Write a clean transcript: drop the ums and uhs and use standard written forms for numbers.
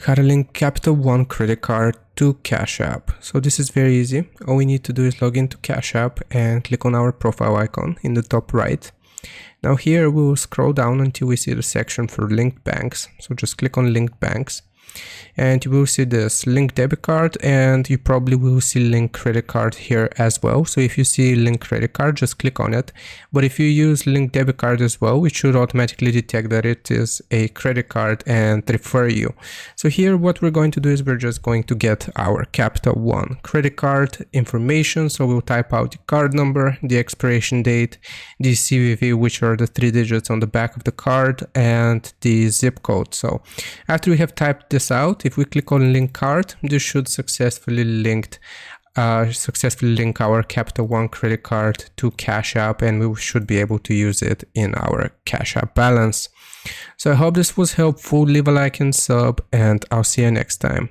how to link Capital One credit card to Cash App. So this is very easy. All we need to do is log into Cash App and click on our profile icon in the top right. Now here we will scroll down until we see the section for linked banks. So just click on linked banks. And you will see this link debit card, and you probably will see link credit card here as well. So if you see link credit card, just click on it. But if you use link debit card as well, it should automatically detect that it is a credit card and refer you. So here what we're going to do is we're just going to get our Capital One credit card information. So we'll type out the card number, the expiration date, the CVV, which are the 3 digits on the back of the card, and the zip code. So after we have typed this out, if we click on link card, this should successfully link our Capital One credit card to Cash App, and we should be able to use it in our Cash App balance. So I hope this was helpful. Leave a like and sub, and I'll see you next time.